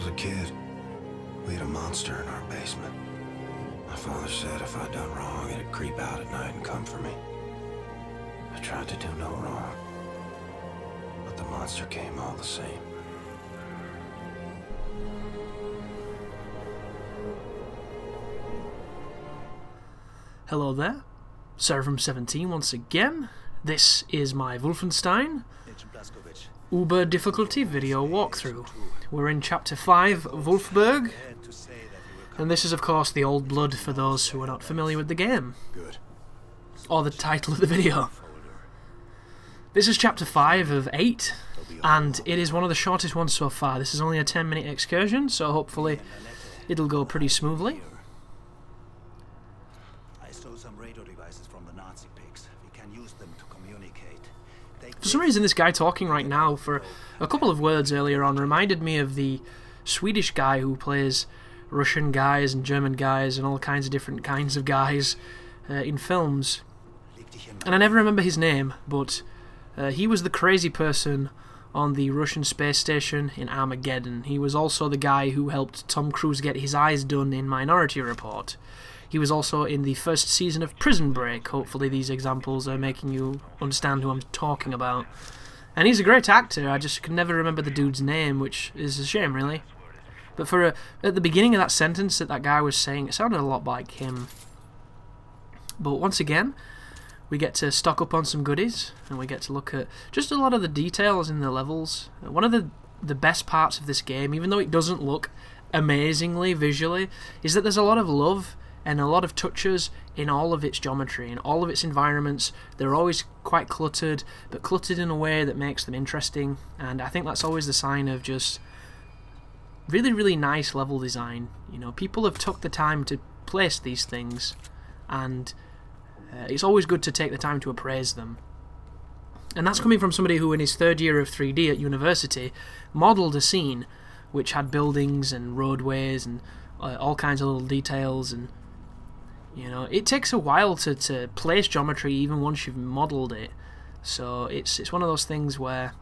was a kid, we had a monster in our basement. My father said if I'd done wrong, it'd creep out at night and come for me. I tried to do no wrong, but the monster came all the same. Hello there, Sarah from 17 once again. This is my Wolfenstein Uber difficulty video walkthrough. We're in chapter 5, Wulfburg, and this is of course the old blood for those who are not familiar with the game, or the title of the video. This is chapter 5 of 8, and it is one of the shortest ones so far. This is only a 10-minute excursion, so hopefully it'll go pretty smoothly. For some reason, this guy talking right now for a couple of words earlier on reminded me of the Swedish guy who plays Russian guys and German guys and all kinds of different kinds of guys in films. And I never remember his name, but he was the crazy person on the Russian space station in Armageddon. He was also the guy who helped Tom Cruise get his eyes done in Minority Report. He was also in the first season of Prison Break. Hopefully these examples are making you understand who I'm talking about. And he's a great actor, I just can never remember the dude's name, which is a shame really. But at the beginning of that sentence that guy was saying, it sounded a lot like him. But once again, we get to stock up on some goodies, and we get to look at just a lot of the details in the levels. One of the best parts of this game, even though it doesn't look amazingly visually, is that there's a lot of love and a lot of touches in all of its geometry, in all of its environments. They're always quite cluttered, but cluttered in a way that makes them interesting, and I think that's always the sign of just really, really nice level design. You know, people have took the time to place these things, and it's always good to take the time to appraise them. And that's coming from somebody who in his third year of 3D at university modelled a scene which had buildings and roadways and all kinds of little details, and you know, it takes a while to place geometry even once you've modelled it. So it's one of those things where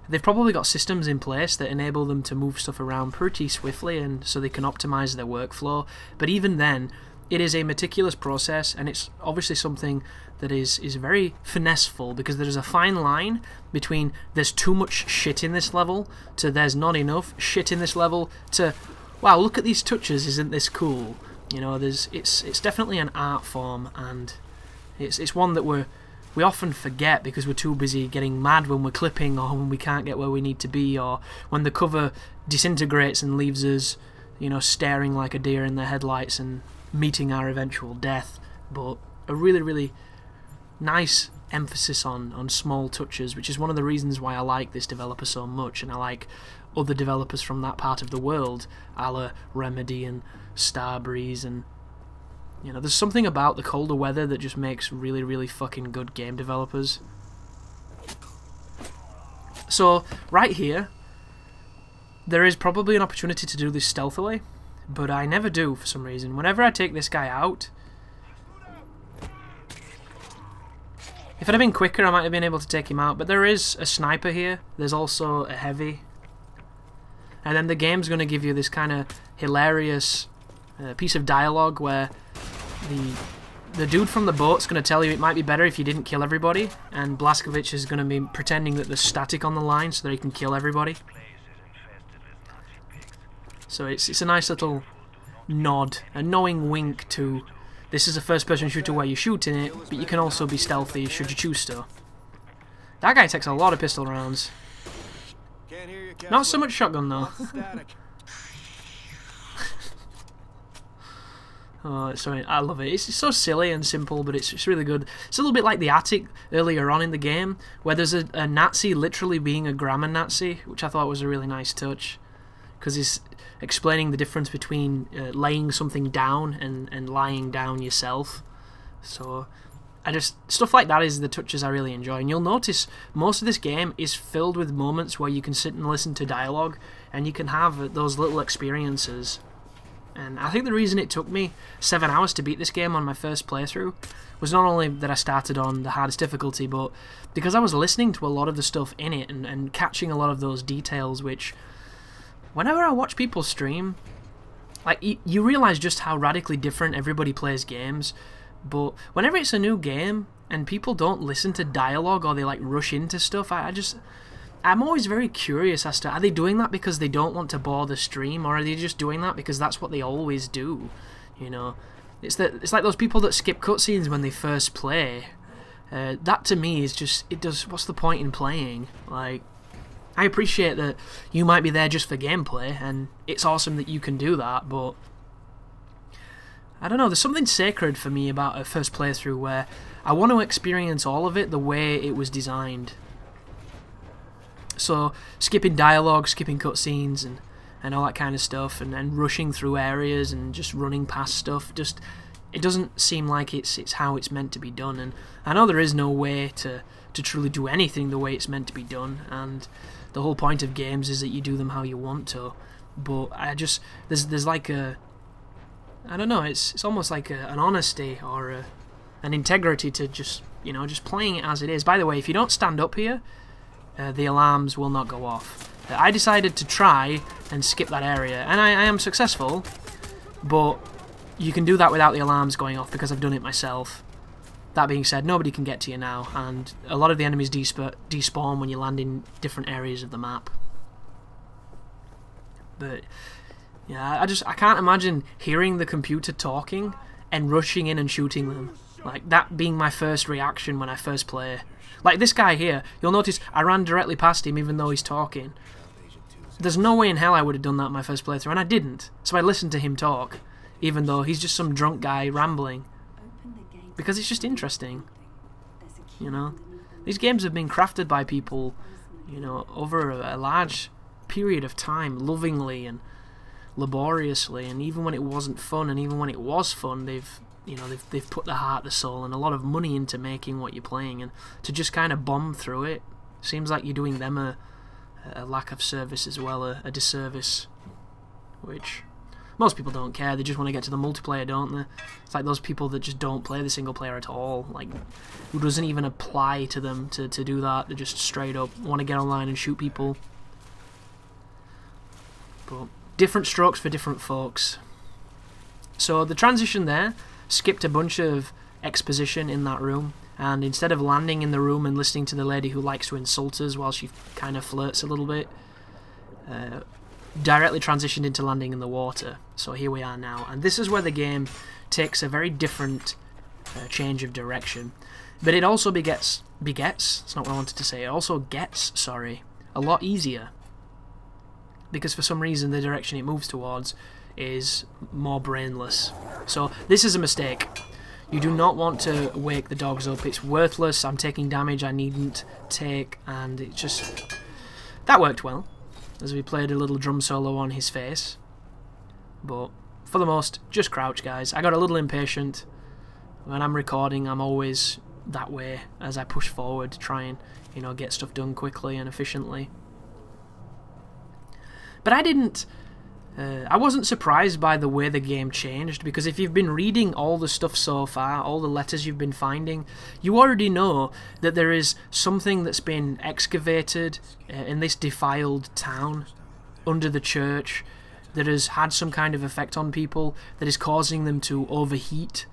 they've probably got systems in place that enable them to move stuff around pretty swiftly, and so they can optimize their workflow. But even then, it is a meticulous process, and it's obviously something that is very finesseful, because there is a fine line between there's too much shit in this level to there's not enough shit in this level to wow, look at these touches, isn't this cool? You know, it's definitely an art form, and it's one that we often forget because we're too busy getting mad when we're clipping, or when we can't get where we need to be, or when the cover disintegrates and leaves us, you know, staring like a deer in the headlights and meeting our eventual death. But a really, really nice emphasis on small touches, which is one of the reasons why I like this developer so much, and I like other developers from that part of the world, a la Remedy and Starbreeze, and you know, there's something about the colder weather that just makes really, really fucking good game developers. So right here, there is probably an opportunity to do this stealthily, but I never do for some reason. Whenever I take this guy out, if it had been quicker I might have been able to take him out, but there is a sniper here, there's also a heavy, and then the game's going to give you this kind of hilarious piece of dialogue where the dude from the boat's going to tell you it might be better if you didn't kill everybody, and Blazkowicz is going to be pretending that there's static on the line so that he can kill everybody. So it's a nice little nod, a knowing wink to this is a first-person shooter where you shoot in it, but you can also be stealthy should you choose to. That guy takes a lot of pistol rounds. Not so much shotgun though. Oh, sorry, I love it. It's so silly and simple, but it's really good. It's a little bit like the attic earlier on in the game, where there's a Nazi literally being a grammar Nazi, which I thought was a really nice touch, because he's explaining the difference between laying something down and lying down yourself. So stuff like that is the touches I really enjoy, and you'll notice most of this game is filled with moments where you can sit and listen to dialogue, and you can have those little experiences. And I think the reason it took me 7 hours to beat this game on my first playthrough was not only that I started on the hardest difficulty, but because I was listening to a lot of the stuff in it and catching a lot of those details which whenever I watch people stream, like, you realise just how radically different everybody plays games, but whenever it's a new game and people don't listen to dialogue or they like rush into stuff, I'm always very curious as to, are they doing that because they don't want to bore the stream, or are they just doing that because that's what they always do, you know? It's like those people that skip cutscenes when they first play. That to me is just, what's the point in playing? Like, I appreciate that you might be there just for gameplay, and it's awesome that you can do that, but I don't know, there's something sacred for me about a first playthrough where I want to experience all of it the way it was designed. So, skipping dialogue, skipping cutscenes, and all that kind of stuff, and rushing through areas and just running past stuff, it doesn't seem like it's how it's meant to be done. And I know there is no way to truly do anything the way it's meant to be done, and the whole point of games is that you do them how you want to. But there's like a, I don't know, it's almost like an honesty or an integrity to just, you know, just playing it as it is. By the way, if you don't stand up here, the alarms will not go off. I decided to try and skip that area, and I am successful, but you can do that without the alarms going off because I've done it myself. That being said, nobody can get to you now, and a lot of the enemies despawn when you land in different areas of the map. But yeah, I can't imagine hearing the computer talking and rushing in and shooting them. Like, that being my first reaction when I first play. Like this guy here, you'll notice I ran directly past him even though he's talking. There's no way in hell I would have done that in my first playthrough, and I didn't. So I listened to him talk, even though he's just some drunk guy rambling. Because it's just interesting, you know. These games have been crafted by people, you know, over a large period of time, lovingly and laboriously, and even when it wasn't fun, and even when it was fun, they've put the heart, the soul, and a lot of money into making what you're playing, and to just kind of bomb through it seems like you're doing them a lack of service as well, a disservice, which most people don't care. They just want to get to the multiplayer, don't they? It's like those people that just don't play the single player at all, like, who doesn't even apply to them to do that. They just straight up want to get online and shoot people. But different strokes for different folks. So the transition there skipped a bunch of exposition in that room, and instead of landing in the room and listening to the lady who likes to insult us while she kind of flirts a little bit, directly transitioned into landing in the water. So here we are now, and this is where the game takes a very different change of direction. But it also begets, it's not what I wanted to say, it also gets, sorry, a lot easier. Because for some reason the direction it moves towards is more brainless. So this is a mistake. You do not want to wake the dogs up. It's worthless. I'm taking damage I needn't take, and it just... That worked well, as we played a little drum solo on his face. But for the most, just crouch, guys. I got a little impatient. When I'm recording, I'm always that way as I push forward to try and, you know, get stuff done quickly and efficiently. But I wasn't surprised by the way the game changed, because if you've been reading all the stuff so far, all the letters you've been finding, you already know that there is something that's been excavated in this defiled town under the church that has had some kind of effect on people, that is causing them to overheat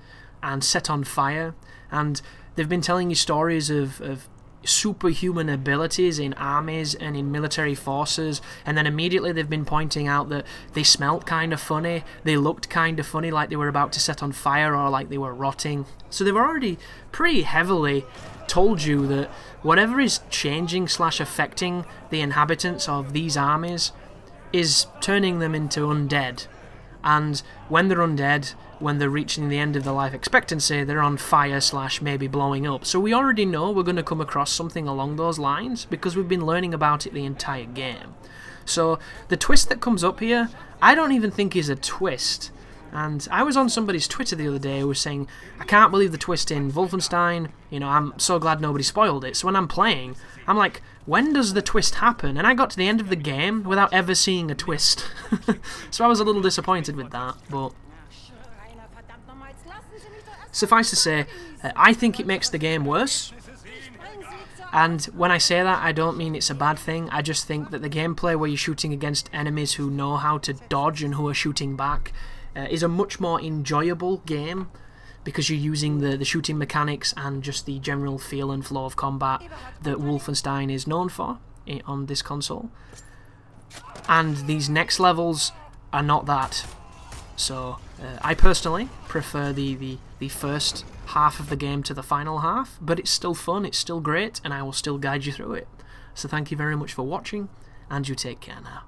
and set on fire. And they've been telling you stories of superhuman abilities in armies and in military forces, and then immediately they've been pointing out that they smelt kind of funny, they looked kind of funny, like they were about to set on fire or like they were rotting. So they've already pretty heavily told you that whatever is changing / affecting the inhabitants of these armies is turning them into undead. And when they're undead, when they're reaching the end of their life expectancy, they're on fire / maybe blowing up. So we already know we're going to come across something along those lines, because we've been learning about it the entire game. So the twist that comes up here, I don't even think is a twist. And I was on somebody's Twitter the other day who was saying, I can't believe the twist in Wolfenstein, you know, I'm so glad nobody spoiled it. So when I'm playing, I'm like, when does the twist happen? And I got to the end of the game without ever seeing a twist. So I was a little disappointed with that, but suffice to say, I think it makes the game worse. And when I say that, I don't mean it's a bad thing. I just think that the gameplay where you're shooting against enemies who know how to dodge and who are shooting back is a much more enjoyable game, because you're using the shooting mechanics and just the general feel and flow of combat that Wolfenstein is known for on this console. And these next levels are not that. So I personally prefer the first half of the game to the final half, but it's still fun, it's still great, and I will still guide you through it. So thank you very much for watching, and you take care now.